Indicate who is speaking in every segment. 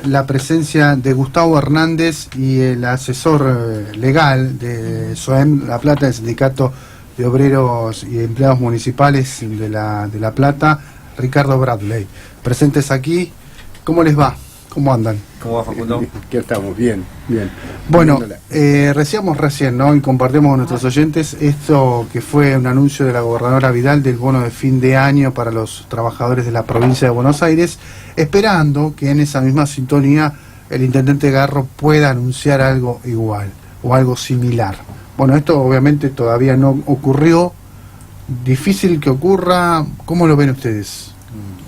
Speaker 1: con la presencia de Gustavo Hernández y el asesor legal de SOEM La Plata, el Sindicato de Obreros y Empleados Municipales de La Plata, Ricardo Bradley. Presentes aquí, ¿cómo les va? ¿Cómo andan?
Speaker 2: ¿Cómo va, Facundo?
Speaker 3: Aquí estamos, bien, bien.
Speaker 1: Bueno, decíamos recién, ¿no? Y compartimos con nuestros oyentes esto que fue un anuncio de la gobernadora Vidal del bono de fin de año para los trabajadores de la provincia de Buenos Aires, esperando que en esa misma sintonía el intendente Garro pueda anunciar algo igual o algo similar. Bueno, esto obviamente todavía no ocurrió, difícil que ocurra. ¿Cómo lo ven ustedes?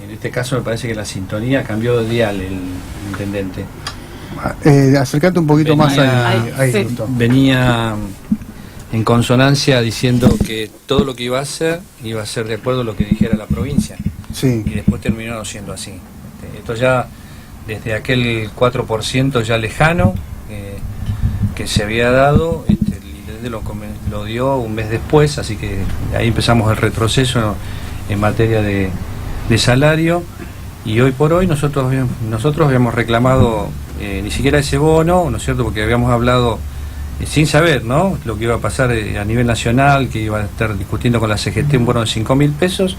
Speaker 2: En este caso me parece que la sintonía cambió de dial el intendente.
Speaker 1: Acercate un poquito más ahí,
Speaker 2: sí. Venía en consonancia diciendo que todo lo que iba a hacer de acuerdo a lo que dijera la provincia.
Speaker 1: Sí.
Speaker 2: Y después terminó no siendo así. Esto ya, desde aquel 4% ya lejano que se había dado, el intendente lo dio un mes después, así que ahí empezamos el retroceso en materia de salario, y hoy por hoy nosotros habíamos reclamado ni siquiera ese bono, ¿no es cierto?, porque habíamos hablado sin saber, ¿no?, lo que iba a pasar a nivel nacional, que iba a estar discutiendo con la CGT un bono de 5.000 pesos,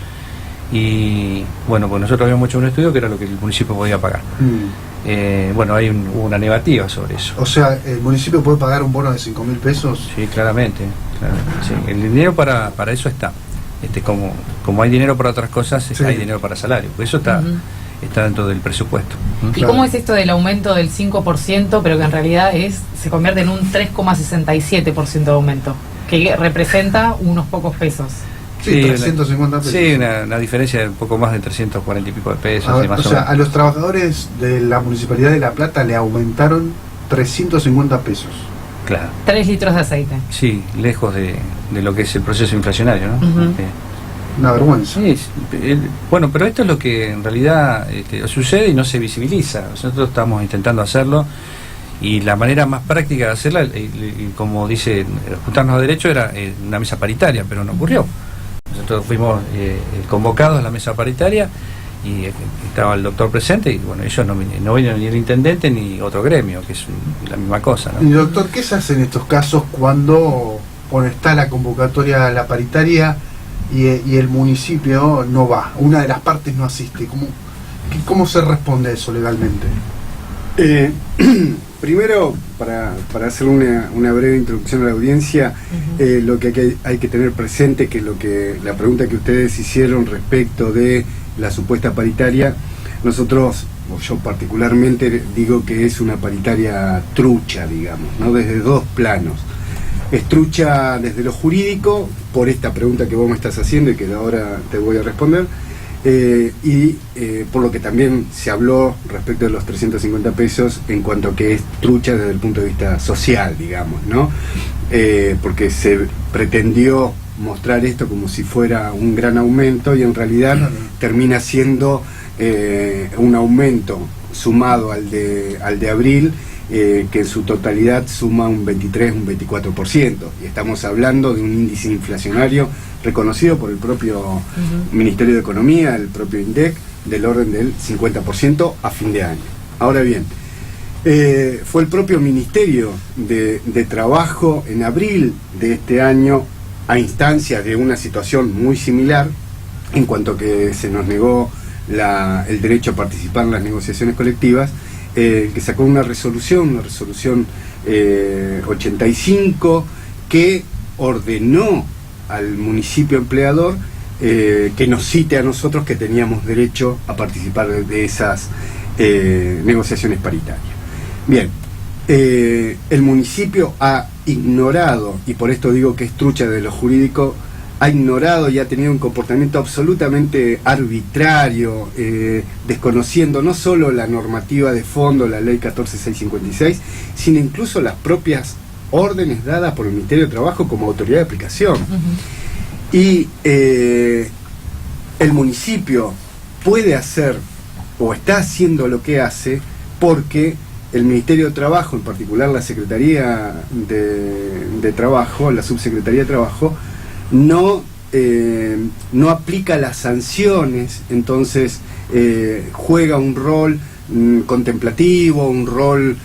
Speaker 2: y bueno, pues nosotros habíamos hecho un estudio que era lo que el municipio podía pagar. Bueno, hubo una negativa sobre eso.
Speaker 1: O sea, ¿el municipio puede pagar un bono de 5.000 pesos?
Speaker 2: Sí, claramente, sí. El dinero para eso está. Como hay dinero para otras cosas, sí, hay dinero para salario. Eso está dentro del presupuesto.
Speaker 4: ¿Y cómo es esto del aumento del 5%, pero que en realidad se convierte en un 3,67% de aumento, que representa unos pocos pesos?
Speaker 1: Sí, 350 pesos.
Speaker 2: Sí, una diferencia de un poco más de 340 y pico de pesos.
Speaker 1: A los trabajadores de la Municipalidad de La Plata le aumentaron 350 pesos.
Speaker 2: Claro.
Speaker 4: 3 litros de aceite.
Speaker 2: Sí, lejos de lo que es el proceso inflacionario, ¿no?
Speaker 1: Una vergüenza.
Speaker 2: Sí, bueno, pero esto es lo que en realidad sucede y no se visibiliza. Nosotros estamos intentando hacerlo, y la manera más práctica de hacerla, como dice, juntarnos a derecho, era una mesa paritaria, pero no ocurrió. Nosotros fuimos convocados a la mesa paritaria y estaba el doctor presente, y bueno, ellos no vino ni el intendente ni otro gremio, que es la misma cosa, ¿no?
Speaker 1: Y doctor, ¿qué se hace en estos casos cuando está la convocatoria a la paritaria y el municipio no va? Una de las partes no asiste. ¿Cómo se responde eso legalmente?
Speaker 3: Primero, para hacer una breve introducción a la audiencia, lo que hay que tener presente, que la pregunta que ustedes hicieron respecto de la supuesta paritaria, nosotros, o yo particularmente, digo que es una paritaria trucha, digamos, ¿no? Desde dos planos. Es trucha desde lo jurídico, por esta pregunta que vos me estás haciendo y que ahora te voy a responder, y por lo que también se habló respecto de los 350 pesos, en cuanto a que es trucha desde el punto de vista social, digamos, ¿no? Porque se pretendió mostrar esto como si fuera un gran aumento, y en realidad termina siendo un aumento sumado al de abril, que en su totalidad suma un 23, un 24%, y estamos hablando de un índice inflacionario reconocido por el propio Ministerio de Economía, el propio INDEC, del orden del 50% a fin de año. Ahora bien, fue el propio Ministerio de Trabajo en abril de este año, a instancias de una situación muy similar, en cuanto que se nos negó el derecho a participar en las negociaciones colectivas, que sacó una resolución 85, que ordenó al municipio empleador que nos cite a nosotros que teníamos derecho a participar de esas negociaciones paritarias. Bien, el municipio ha ignorado, y por esto digo que es trucha de lo jurídico, ha ignorado y ha tenido un comportamiento absolutamente arbitrario, desconociendo no solo la normativa de fondo, la ley 14656, sino incluso las propias órdenes dadas por el Ministerio de Trabajo como autoridad de aplicación. Y el municipio puede hacer, o está haciendo lo que hace, porque el Ministerio de Trabajo, en particular la Secretaría de Trabajo, la Subsecretaría de Trabajo, no aplica las sanciones, entonces juega un rol contemplativo, un rol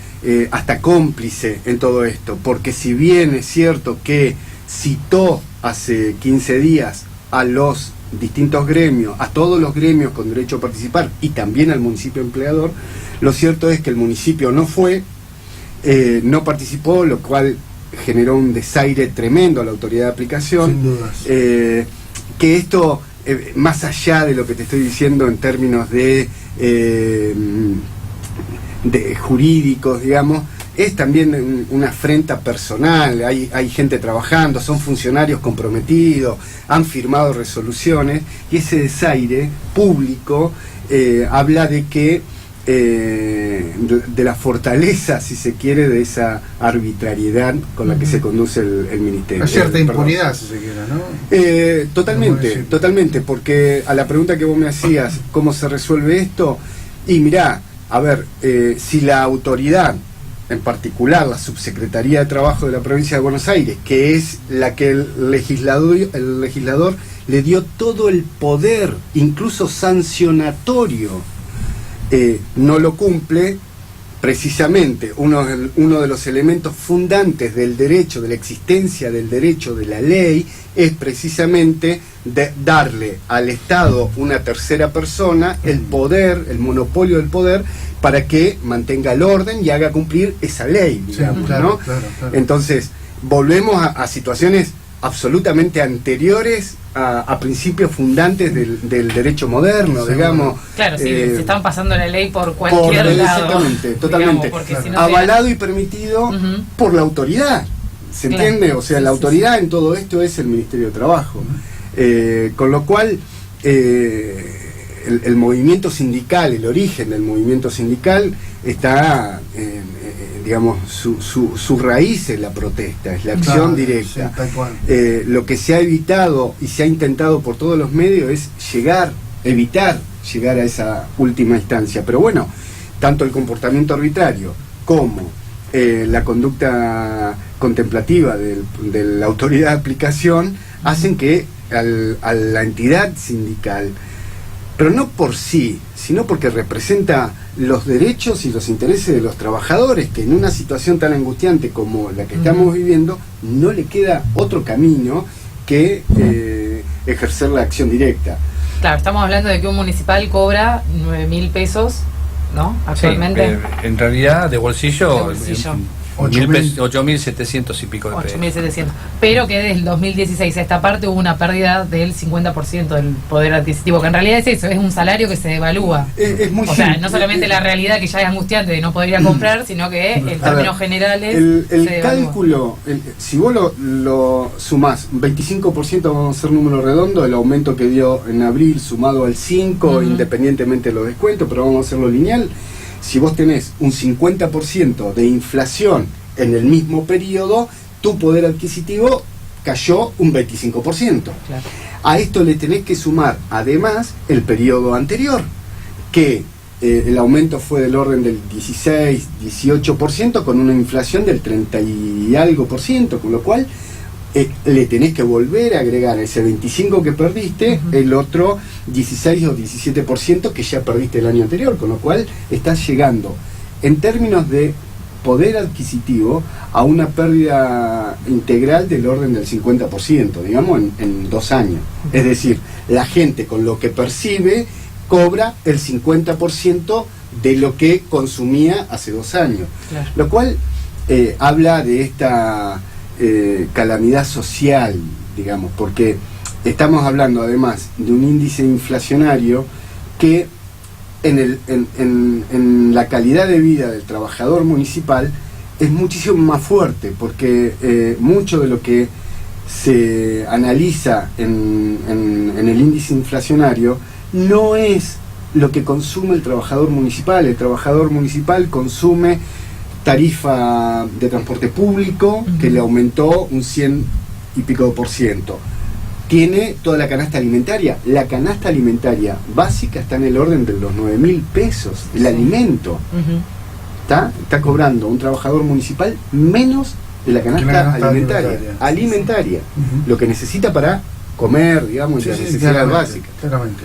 Speaker 3: hasta cómplice en todo esto, porque si bien es cierto que citó hace 15 días a los distintos gremios, a todos los gremios con derecho a participar y también al municipio empleador, lo cierto es que el municipio no fue, no participó, lo cual generó un desaire tremendo a la autoridad de aplicación.
Speaker 1: Sin dudas.
Speaker 3: Que esto, más allá de lo que te estoy diciendo en términos de jurídicos, digamos, es también una afrenta personal. Hay gente trabajando, son funcionarios comprometidos, han firmado resoluciones, y ese desaire público habla de que de la fortaleza, si se quiere, de esa arbitrariedad con la que se conduce el ministerio.
Speaker 1: Hay cierta impunidad, si se quiere, ¿no?
Speaker 3: Totalmente, porque a la pregunta que vos me hacías, ¿cómo se resuelve esto? Y mirá, a ver, si la autoridad, en particular la Subsecretaría de Trabajo de la Provincia de Buenos Aires, que es la que el legislador le dio todo el poder, incluso sancionatorio, no lo cumple, precisamente uno de los elementos fundantes del derecho, de la existencia del derecho, de la ley, es precisamente darle al Estado, una tercera persona, el poder, el monopolio del poder, para que mantenga el orden y haga cumplir esa ley, digamos,
Speaker 1: sí, claro,
Speaker 3: ¿no?
Speaker 1: Claro.
Speaker 3: Entonces, volvemos a situaciones absolutamente anteriores a principios fundantes del derecho moderno, digamos.
Speaker 4: Claro, sí, se están pasando la ley por cualquier lado.
Speaker 3: Exactamente, totalmente.
Speaker 4: Digamos, si no
Speaker 3: avalado y permitido por la autoridad, ¿se entiende? O sea, la autoridad en todo esto es el Ministerio de Trabajo. Con lo cual, el movimiento sindical, el origen del movimiento sindical está, digamos, su raíz es la protesta, es la acción directa.
Speaker 1: Sí, tal cual.
Speaker 3: Lo que se ha evitado y se ha intentado por todos los medios es evitar llegar a esa última instancia. Pero bueno, tanto el comportamiento arbitrario como la conducta contemplativa de la autoridad de aplicación hacen que a la entidad sindical, pero no por sí, sino porque representa los derechos y los intereses de los trabajadores, que en una situación tan angustiante como la que estamos viviendo, no le queda otro camino que ejercer la acción directa.
Speaker 4: Claro, estamos hablando de que un municipal cobra 9.000 pesos, ¿no? Actualmente.
Speaker 2: Sí, en realidad, de bolsillo.
Speaker 4: De bolsillo.
Speaker 2: 8.700 y pico de pesos.
Speaker 4: 8.700. Pero que desde el 2016 a esta parte hubo una pérdida del 50% del poder adquisitivo, que en realidad es eso, es un salario que se devalúa.
Speaker 3: Es muy
Speaker 4: o sea,
Speaker 3: simple.
Speaker 4: no solamente la realidad que ya es angustiante de no poder ir a comprar, sino que en términos generales
Speaker 3: el
Speaker 4: se devalúa.
Speaker 3: cálculo, si vos lo sumás 25%, vamos a hacer número redondo, el aumento que dio en abril sumado al 5%, independientemente de los descuentos, pero vamos a hacerlo lineal. Si vos tenés un 50% de inflación en el mismo periodo, tu poder adquisitivo cayó un 25%.
Speaker 4: Claro.
Speaker 3: A esto le tenés que sumar además el periodo anterior, que el aumento fue del orden del 16-18%, con una inflación del 30 y algo por ciento, con lo cual le tenés que volver a agregar ese 25% que perdiste, el otro 16 o 17% que ya perdiste el año anterior, con lo cual estás llegando, en términos de poder adquisitivo, a una pérdida integral del orden del 50%, digamos, en 2 años. Es decir, la gente con lo que percibe cobra el 50% de lo que consumía hace 2 años. Claro. Lo cual habla de esta calamidad social, digamos, porque estamos hablando además de un índice inflacionario que en la calidad de vida del trabajador municipal es muchísimo más fuerte, porque mucho de lo que se analiza en el índice inflacionario no es lo que consume el trabajador municipal. El trabajador municipal consume tarifa de transporte público, que le aumentó un 100 y pico %. Tiene toda la canasta alimentaria. La canasta alimentaria básica está en el orden de los 9.000 pesos. El alimento está cobrando un trabajador municipal menos de la canasta alimentaria. Lo que necesita para comer, digamos, y las necesidades básicas.
Speaker 1: Claramente.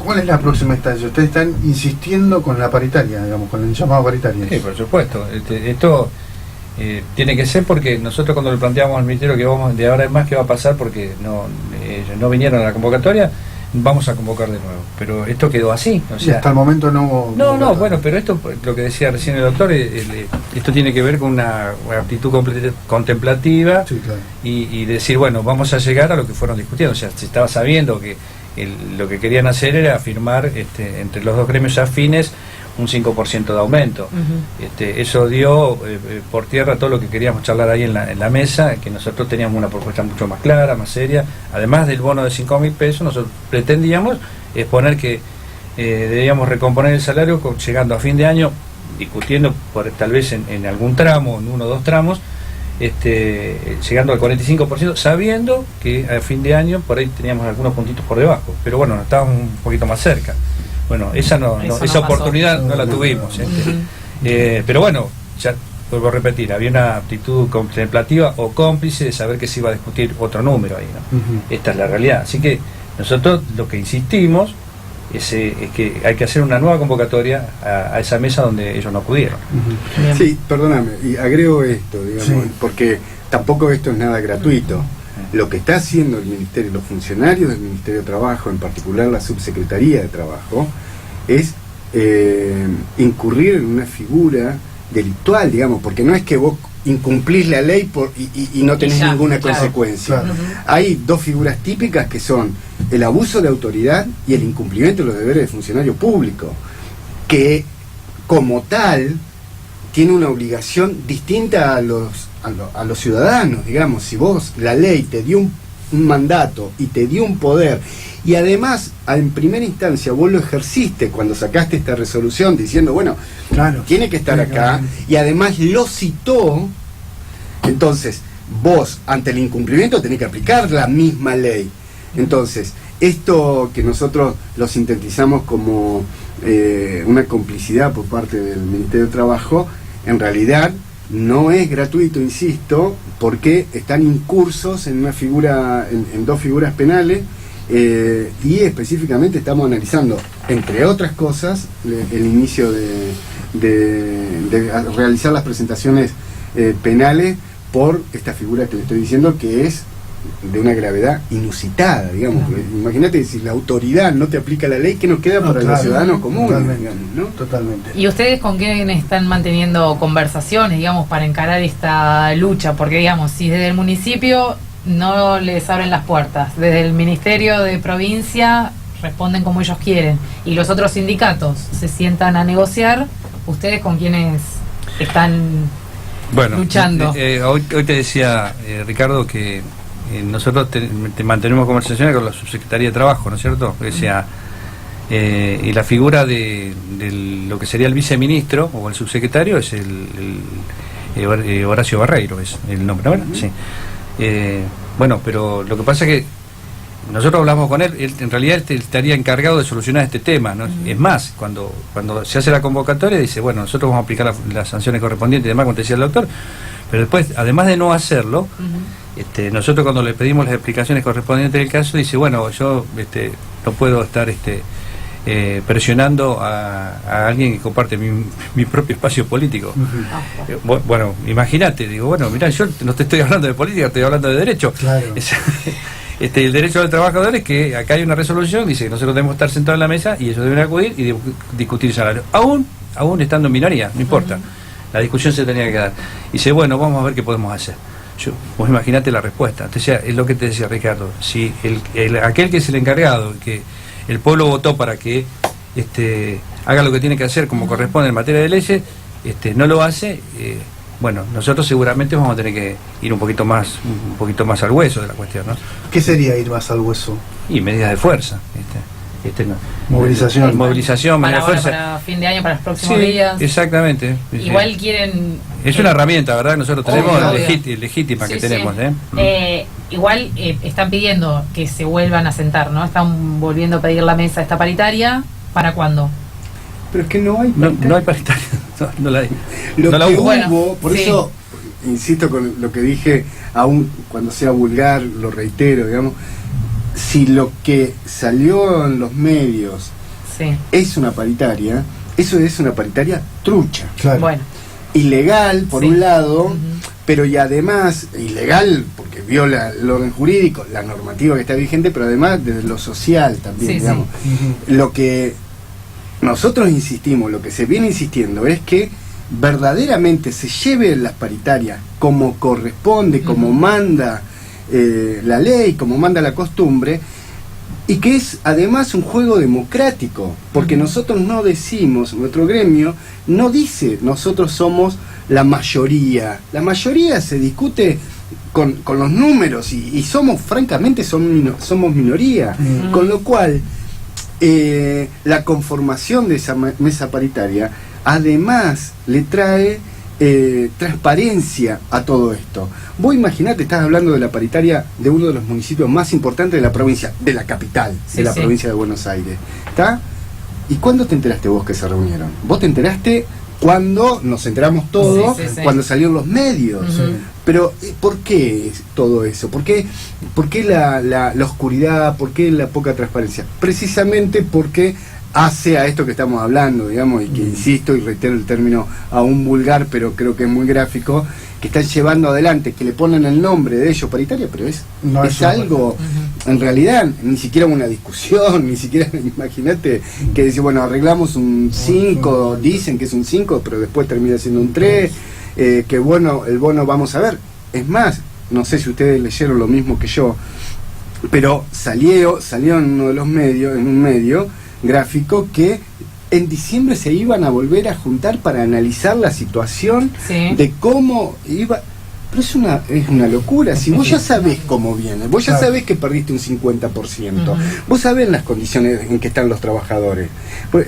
Speaker 1: ¿Cuál es la próxima instancia? Ustedes están insistiendo con la paritaria, digamos, con el llamado paritaria.
Speaker 2: Sí, por supuesto. Esto tiene que ser porque nosotros cuando le planteamos al ministerio que vamos de ahora en más qué va a pasar porque no vinieron a la convocatoria, vamos a convocar de nuevo. Pero esto quedó así. O sea,
Speaker 1: y hasta el momento no...
Speaker 2: No, bueno, pero esto, lo que decía recién el doctor, esto tiene que ver con una actitud contemplativa,
Speaker 1: Sí, claro.
Speaker 2: y decir, bueno, vamos a llegar a lo que fueron discutiendo. O sea, se estaba sabiendo que lo que querían hacer era firmar entre los dos gremios afines un 5% de aumento. Eso dio por tierra todo lo que queríamos charlar ahí en la mesa, que nosotros teníamos una propuesta mucho más clara, más seria. Además del bono de 5.000 pesos, nosotros pretendíamos exponer que debíamos recomponer el salario llegando a fin de año, discutiendo tal vez en algún tramo, en 1 o 2 tramos, llegando al 45%, sabiendo que a fin de año por ahí teníamos algunos puntitos por debajo, pero bueno, estábamos un poquito más cerca. Bueno, esa oportunidad no la tuvimos. Pero bueno, ya vuelvo a repetir, había una actitud contemplativa o cómplice de saber que se iba a discutir otro número ahí, ¿no? Esta es la realidad. Así que nosotros lo que insistimos es que hay que hacer una nueva convocatoria a esa mesa donde ellos no acudieron.
Speaker 3: Sí, perdóname, y agrego esto, digamos, porque tampoco esto es nada gratuito. Lo que está haciendo el Ministerio, los funcionarios del Ministerio de Trabajo, en particular la Subsecretaría de Trabajo, es incurrir en una figura delictual, digamos, porque no es que vos incumplís la ley y no tenés ninguna consecuencia.
Speaker 1: Claro.
Speaker 3: Hay dos figuras típicas que son el abuso de autoridad y el incumplimiento de los deberes de funcionario público, que como tal tiene una obligación distinta a los ciudadanos, digamos. Si vos, la ley te dio un mandato y te dio un poder, y además en primera instancia vos lo ejerciste cuando sacaste esta resolución diciendo, bueno,
Speaker 1: Claro.
Speaker 3: tiene que estar acá, y además lo citó, entonces vos ante el incumplimiento tenés que aplicar la misma ley. Entonces, esto que nosotros lo sintetizamos como una complicidad por parte del Ministerio de Trabajo, en realidad no es gratuito, insisto, porque están incursos en una figura, en dos figuras penales, y específicamente estamos analizando, entre otras cosas, el inicio de realizar las presentaciones penales por esta figura que le estoy diciendo, que es de una gravedad inusitada, digamos. Imagínate, si la autoridad no te aplica la ley, ¿qué nos queda para los ciudadanos comunes? Digamos, ¿no?
Speaker 1: Totalmente.
Speaker 4: ¿Y ustedes con quién están manteniendo conversaciones, digamos, para encarar esta lucha? Porque, digamos, si desde el municipio no les abren las puertas, desde el Ministerio de Provincia responden como ellos quieren, y los otros sindicatos se sientan a negociar, ¿ustedes con quiénes están luchando?
Speaker 2: Hoy te decía, Ricardo, que nosotros mantenemos conversaciones con la Subsecretaría de Trabajo, ¿no es cierto? O sea, y la figura de lo que sería el viceministro o el subsecretario es el Horacio Barreiro, es el nombre, ¿no? Sí. Bueno, pero lo que pasa es que nosotros hablamos con él en realidad él estaría encargado de solucionar este tema, ¿no? Es más, cuando se hace la convocatoria dice, bueno, nosotros vamos a aplicar las sanciones correspondientes y demás, como te decía el doctor, pero después, además de no hacerlo, nosotros cuando le pedimos las explicaciones correspondientes del caso, dice, bueno, yo no puedo estar presionando a alguien que comparte mi propio espacio político. Bueno, imagínate, digo, bueno, mirá, yo no te estoy hablando de política, estoy hablando de derecho.
Speaker 1: Claro.
Speaker 2: El derecho del trabajador es que acá hay una resolución, dice que nosotros debemos estar sentados en la mesa y ellos deben acudir y discutir salario. Aún estando en minoría, no importa. La discusión se tenía que dar. Y dice, bueno, vamos a ver qué podemos hacer. Vos imaginate la respuesta. Entonces, es lo que te decía Ricardo. Si aquel que es el encargado, que el pueblo votó para que haga lo que tiene que hacer como corresponde en materia de leyes, no lo hace, bueno, nosotros seguramente vamos a tener que ir un poquito más al hueso de la cuestión, ¿no?
Speaker 1: ¿Qué sería ir más al hueso?
Speaker 2: Y medidas de fuerza,
Speaker 1: Movilización,
Speaker 2: medidas de fuerza.
Speaker 4: Para fin de año, para los próximos días.
Speaker 2: Exactamente.
Speaker 4: Igual quieren...
Speaker 2: Es una herramienta, ¿verdad? Nosotros tenemos
Speaker 4: obvio.
Speaker 2: legítima que tenemos,
Speaker 4: Igual están pidiendo que se vuelvan a sentar, ¿no? Están volviendo a pedir la mesa esta paritaria. ¿Para cuándo?
Speaker 3: Pero es que no hay paritaria.
Speaker 2: No hay paritaria. No la hay.
Speaker 3: Lo
Speaker 2: no la
Speaker 3: que
Speaker 2: hubo.
Speaker 3: hubo, por eso insisto con lo que dije, aún cuando sea vulgar, lo reitero, digamos, si lo que salió en los medios
Speaker 4: Sí.
Speaker 3: es una paritaria, eso es una paritaria trucha.
Speaker 1: Claro.
Speaker 4: Bueno.
Speaker 3: Ilegal, por
Speaker 4: Sí.
Speaker 3: un lado,
Speaker 4: Ujú.
Speaker 3: pero y además, ilegal porque viola el orden jurídico, la normativa que está vigente, pero además desde lo social también,
Speaker 4: Sí,
Speaker 3: digamos.
Speaker 1: Ujú.
Speaker 3: Lo que nosotros insistimos, lo que se viene insistiendo es que verdaderamente se lleve las paritarias como corresponde, como
Speaker 4: Ujú.
Speaker 3: manda la ley, como manda la costumbre, y que es además un juego democrático, porque
Speaker 4: Ujú.
Speaker 3: nosotros no decimos, nuestro gremio no dice nosotros somos la mayoría se discute con los números y somos, francamente, somos minoría,
Speaker 1: Ujú.
Speaker 3: con lo cual la conformación de esa mesa paritaria además le trae transparencia a todo esto. Vos imaginate, estás hablando de la paritaria de uno de los municipios más importantes de la provincia, de la capital,
Speaker 4: Sí,
Speaker 3: de la
Speaker 4: sí.
Speaker 3: provincia de Buenos Aires, ¿está? ¿Y cuándo te enteraste vos que se reunieron? Vos te enteraste cuando nos enteramos todos,
Speaker 4: Sí, sí, sí.
Speaker 3: cuando salieron los medios.
Speaker 4: Ujú.
Speaker 3: Pero ¿por qué es todo eso? ¿Por qué la oscuridad? ¿Por qué la poca transparencia? Precisamente porque hace a esto que estamos hablando, digamos, y que insisto y reitero el término aún vulgar, pero creo que es muy gráfico, que están llevando adelante, que le ponen el nombre de ellos paritaria, pero es algo, en realidad, ni siquiera una discusión, ni siquiera, imagínate, que dice, bueno, arreglamos un 5, dicen que es un 5, pero después termina siendo un 3, que bueno, el bono vamos a ver. Es más, no sé si ustedes leyeron lo mismo que yo, pero salió en uno de los medios, en un medio gráfico, que en diciembre se iban a volver a juntar para analizar la situación
Speaker 4: Sí.
Speaker 3: de cómo iba. Pero es una locura. Si vos ya sabés cómo viene, vos ya
Speaker 1: Claro.
Speaker 3: sabés que perdiste un 50%,
Speaker 4: Ujú.
Speaker 3: vos sabés las condiciones en que están los trabajadores. Pues,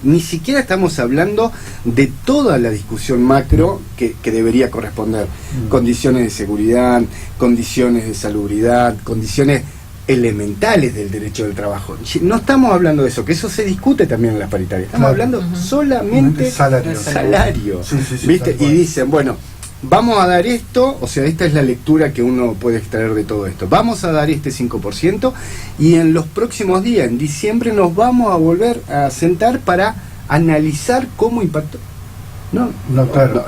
Speaker 3: ni siquiera estamos hablando de toda la discusión macro que debería corresponder. Condiciones de seguridad, condiciones de salubridad, condiciones elementales del derecho del trabajo. No estamos hablando de eso, que eso se discute también en las paritarias. Estamos
Speaker 1: Claro.
Speaker 3: hablando
Speaker 4: Ujú.
Speaker 3: solamente
Speaker 1: Salario.
Speaker 3: salario.
Speaker 1: Sí, sí, sí,
Speaker 3: ¿Viste?
Speaker 1: tal cual.
Speaker 3: Y dicen, bueno, vamos a dar esto, o sea, esta es la lectura que uno puede extraer de todo esto. Vamos a dar este 5% y en los próximos días, en diciembre, nos vamos a volver a sentar para analizar cómo impactó.
Speaker 1: No, claro.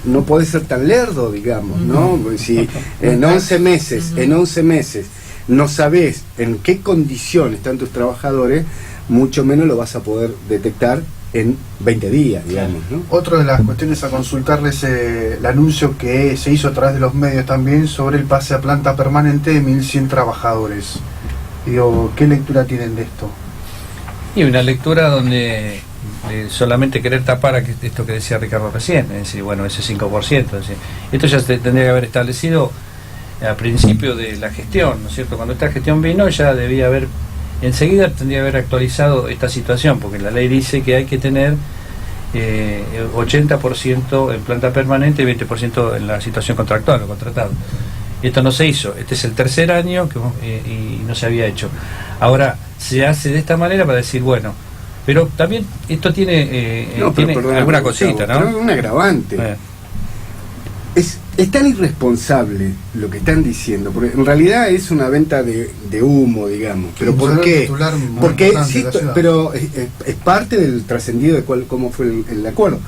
Speaker 3: No puede ser tan lerdo, digamos, ¿no? Porque si en 11 meses, no sabés en qué condición están tus trabajadores, mucho menos lo vas a poder detectar en 20 días, digamos, ¿no?
Speaker 1: Otra de las cuestiones a consultarles el anuncio que se hizo a través de los medios también sobre el pase a planta permanente de 1.100 trabajadores. Digo, ¿qué lectura tienen de esto?
Speaker 2: Y una lectura donde solamente querer tapar esto que decía Ricardo recién, es decir, bueno, ese 5%. Es decir, esto ya se tendría que haber establecido al principio de la gestión, ¿no es cierto? Cuando esta gestión vino ya debía haber, enseguida tendría que haber actualizado esta situación, porque la ley dice que hay que tener 80% en planta permanente y 20% en la situación contractual o contratado. Esto no se hizo, este es el tercer año y no se había hecho. Ahora se hace de esta manera para decir, bueno, pero también esto tiene, tiene
Speaker 3: perdona,
Speaker 2: alguna
Speaker 3: Gustavo,
Speaker 2: cosita,
Speaker 3: pero
Speaker 2: ¿no?
Speaker 3: un agravante. Es tan irresponsable lo que están diciendo, porque en realidad es una venta de humo, digamos. ¿Pero por qué? Porque sí, pero es parte del trascendido de cómo fue el acuerdo.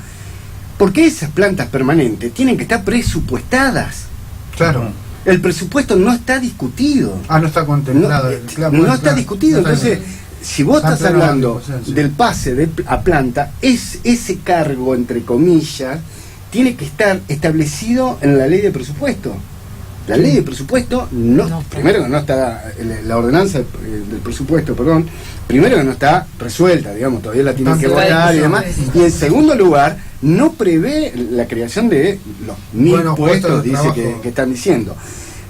Speaker 3: Porque esas plantas permanentes tienen que estar presupuestadas.
Speaker 1: Claro.
Speaker 3: El presupuesto no está discutido.
Speaker 1: No está contemplado.
Speaker 3: No está discutido. Entonces, si vos estás hablando del pase a planta, ese cargo, entre comillas, tiene que estar establecido en la ley de presupuesto. La ley de presupuesto primero que no está, la ordenanza del presupuesto, perdón, primero que no está resuelta, digamos, todavía la tienen que votar y demás, y en segundo lugar, no prevé la creación de los 1.000 puestos, dice que están diciendo.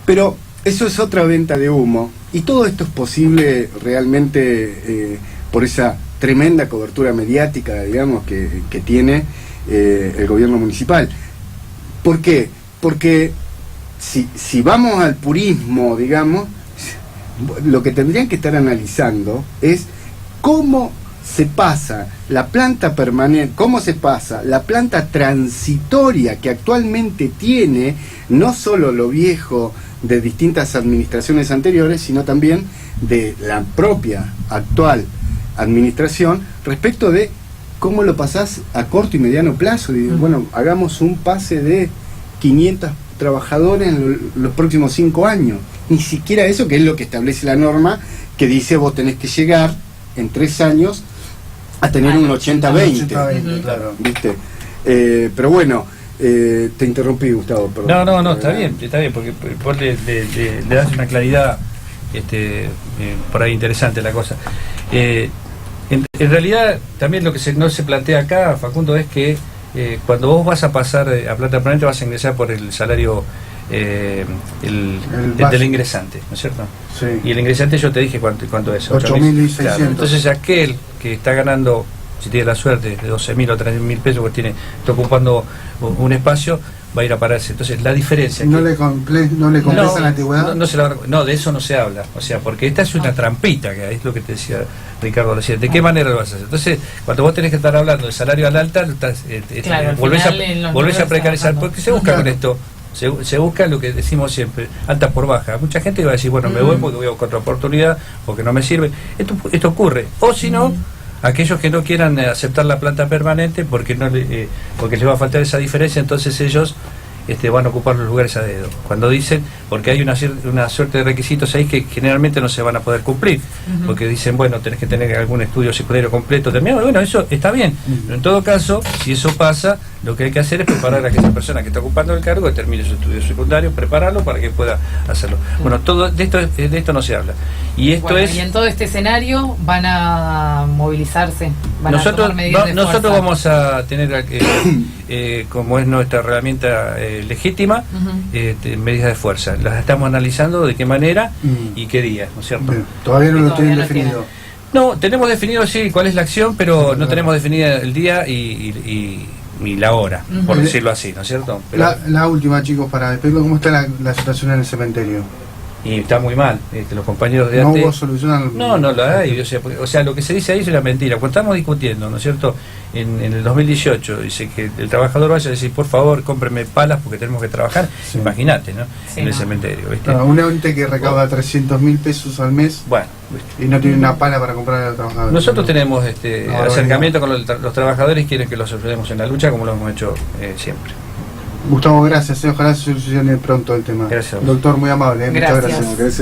Speaker 3: Pero eso es otra venta de humo, y todo esto es posible realmente por esa tremenda cobertura mediática, digamos, que tiene el gobierno municipal. ¿Por qué? Porque si vamos al purismo, digamos, lo que tendrían que estar analizando es cómo se pasa la planta permanente, cómo se pasa la planta transitoria que actualmente tiene, no solo lo viejo de distintas administraciones anteriores, sino también de la propia actual administración respecto de cómo lo pasás a corto y mediano plazo. Y, bueno, hagamos un pase de 500 trabajadores en los próximos 5 años. Ni siquiera eso, que es lo que establece la norma, que dice vos tenés que llegar en 3 años a tener un 80-20.
Speaker 1: Claro.
Speaker 3: ¿Viste? Pero bueno, te interrumpí, Gustavo. Perdón.
Speaker 2: No, está bien, porque vos le das una claridad por ahí interesante la cosa. En realidad, también lo que no se plantea acá, Facundo, es que cuando vos vas a pasar a planta permanente vas a ingresar por el salario del ingresante, ¿no es cierto?
Speaker 1: Sí.
Speaker 2: Y el ingresante yo te dije cuánto es.
Speaker 1: 8.600.
Speaker 2: Claro. Entonces aquel que está ganando, si tiene la suerte, de 12.000 o 13.000 pesos, que está ocupando un espacio, va a ir a pararse. Entonces la diferencia...
Speaker 1: ¿No le compensa la antigüedad?
Speaker 2: No, de eso no se habla. O sea, porque esta es una trampita, que es lo que te decía Ricardo recién. ¿De qué manera lo vas a hacer? Entonces, cuando vos tenés que estar hablando de salario al alta, volvés a precarizar. Porque se busca con esto. Se busca lo que decimos siempre, alta por baja. Mucha gente va a decir, bueno, me voy porque voy a buscar otra oportunidad, porque no me sirve. Esto ocurre. O si no, aquellos que no quieran aceptar la planta permanente porque porque les va a faltar esa diferencia, entonces ellos van a ocupar los lugares a dedo. Cuando dicen, porque hay una suerte de requisitos ahí que generalmente no se van a poder cumplir, porque dicen, bueno, tenés que tener algún estudio secundario completo terminado. Bueno, eso está bien, pero en todo caso, si eso pasa, lo que hay que hacer es preparar a aquella persona que está ocupando el cargo, que termine su estudio secundario, prepararlo para que pueda hacerlo. Bueno, todo de esto no se habla. Y esto
Speaker 4: y en todo este escenario van a movilizarse,
Speaker 2: nosotros
Speaker 4: fuerza.
Speaker 2: Vamos a tener, como es nuestra herramienta legítima, medidas de fuerza. Las estamos analizando de qué manera y qué día, ¿no es cierto?
Speaker 1: Bien. Todavía no lo tienen definido.
Speaker 2: No, tenemos definido, sí, cuál es la acción, pero no tenemos definida el día y la hora, por decirlo así, ¿no es cierto? Pero
Speaker 1: la última, chicos, para despedirlo, ¿cómo está la situación en el cementerio?
Speaker 2: y está muy mal. Los compañeros de
Speaker 1: no
Speaker 2: ATE...
Speaker 1: hubo solución.
Speaker 2: No lo hay. O sea, lo que se dice ahí es una mentira. Cuando estamos discutiendo, ¿no es cierto? En el 2018 dice que el trabajador vaya a decir, por favor, cómpreme palas porque tenemos que trabajar.
Speaker 1: Sí.
Speaker 2: Imagínate, ¿no?
Speaker 4: Sí,
Speaker 2: en el
Speaker 4: no.
Speaker 2: cementerio, ¿viste?
Speaker 1: Claro, un ente que recauda 300.000 pesos al mes
Speaker 2: Bueno, ¿viste?
Speaker 1: y no tiene una pala para comprar al trabajador.
Speaker 2: Nosotros tenemos
Speaker 1: No,
Speaker 2: acercamiento con los trabajadores, quieren que los ayudemos en la lucha como lo hemos hecho siempre.
Speaker 1: Gustavo, gracias. Ojalá se solucione pronto el tema.
Speaker 2: Gracias.
Speaker 1: Doctor, muy amable. Muchas
Speaker 4: Gracias.
Speaker 1: gracias.
Speaker 3: Gracias.